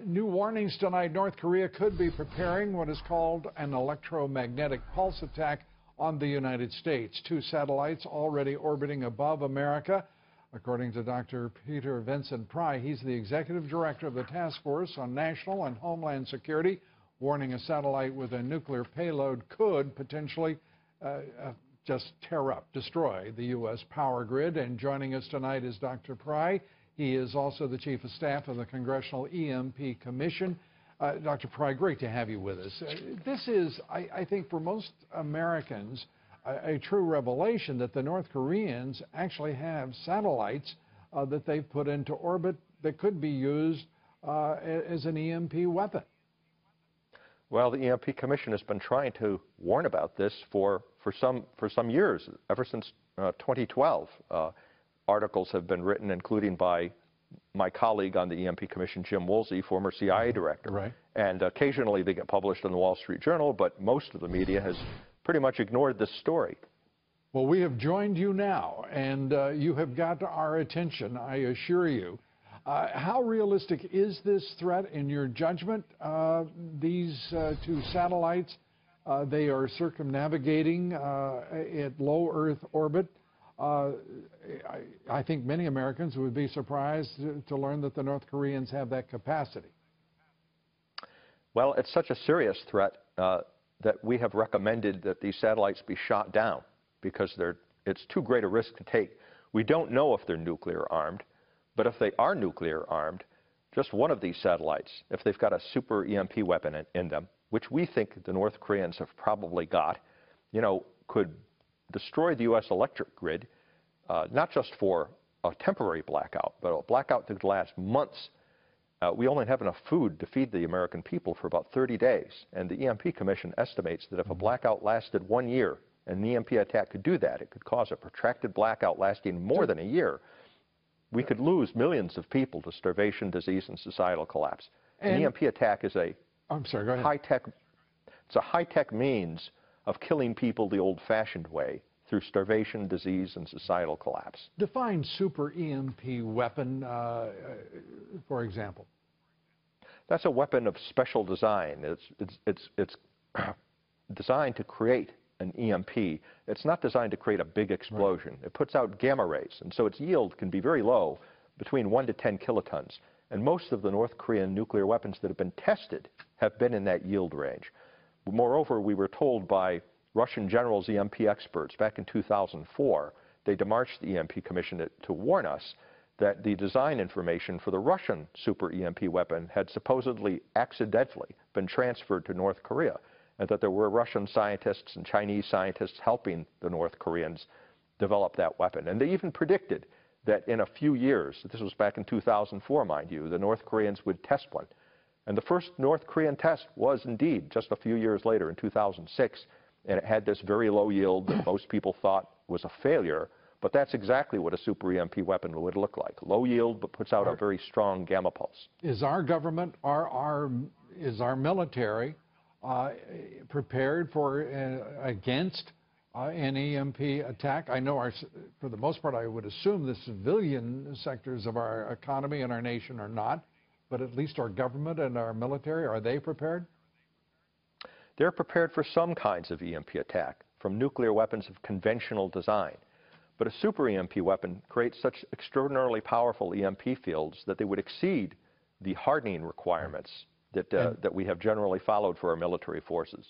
New warnings tonight. North Korea could be preparing what is called an electromagnetic pulse attack on the United States. 2 satellites already orbiting above America. According to Dr. Peter Vincent Pry, he's the executive director of the Task Force on National and Homeland Security, warning a satellite with a nuclear payload could potentially just tear up, destroy the U.S. power grid. And joining us tonight is Dr. Pry. He is also the Chief of Staff of the Congressional EMP Commission. Dr. Pry, great to have you with us. This is, I think, for most Americans, a true revelation that the North Koreans actually have satellites that they've put into orbit that could be used as an EMP weapon. Well, the EMP Commission has been trying to warn about this for some years, ever since 2012. Articles have been written, including by my colleague on the EMP Commission, Jim Woolsey, former CIA director. Right. And occasionally they get published in the Wall Street Journal, but most of the media has pretty much ignored this story. Well, we have joined you now, and you have got our attention, I assure you. How realistic is this threat in your judgment? These 2 satellites, they are circumnavigating at low Earth orbit. I think many Americans would be surprised to learn that the North Koreans have that capacity. Well, it's such a serious threat that we have recommended that these satellites be shot down because it's too great a risk to take. We don't know if they're nuclear armed, but if they are nuclear armed, just one of these satellites, if they've got a super EMP weapon in them, which we think the North Koreans have probably got, could destroy the U.S. electric grid, not just for a temporary blackout, but a blackout that could last months. We only have enough food to feed the American people for about 30 days. And the EMP Commission estimates that if a blackout lasted 1 year, and an EMP attack could do that, it could cause a protracted blackout lasting more than a year, we could lose millions of people to starvation, disease, and societal collapse. An EMP attack is a high-tech means of killing people the old-fashioned way through starvation, disease, and societal collapse. Define super EMP weapon, for example. That's a weapon of special design. It's designed to create an EMP. It's not designed to create a big explosion. Right. It puts out gamma rays, and so its yield can be very low, between 1 to 10 kilotons. And most of the North Korean nuclear weapons that have been tested have been in that yield range. Moreover, we were told by Russian generals, EMP experts, back in 2004, they demarched the EMP Commission to warn us that the design information for the Russian super EMP weapon had supposedly accidentally been transferred to North Korea, and that there were Russian scientists and Chinese scientists helping the North Koreans develop that weapon. And they even predicted that in a few years, this was back in 2004, mind you, the North Koreans would test one. And the first North Korean test was indeed just a few years later in 2006, and it had this very low yield that most people thought was a failure, but that's exactly what a super EMP weapon would look like. Low yield, but puts out a very strong gamma pulse. Is our government, is our military prepared for against an EMP attack? I know for the most part, I would assume the civilian sectors of our economy and our nation are not, but at least our government and our military, are they prepared? They're prepared for some kinds of EMP attack, from nuclear weapons of conventional design. But a super EMP weapon creates such extraordinarily powerful EMP fields that they would exceed the hardening requirements that we have generally followed for our military forces.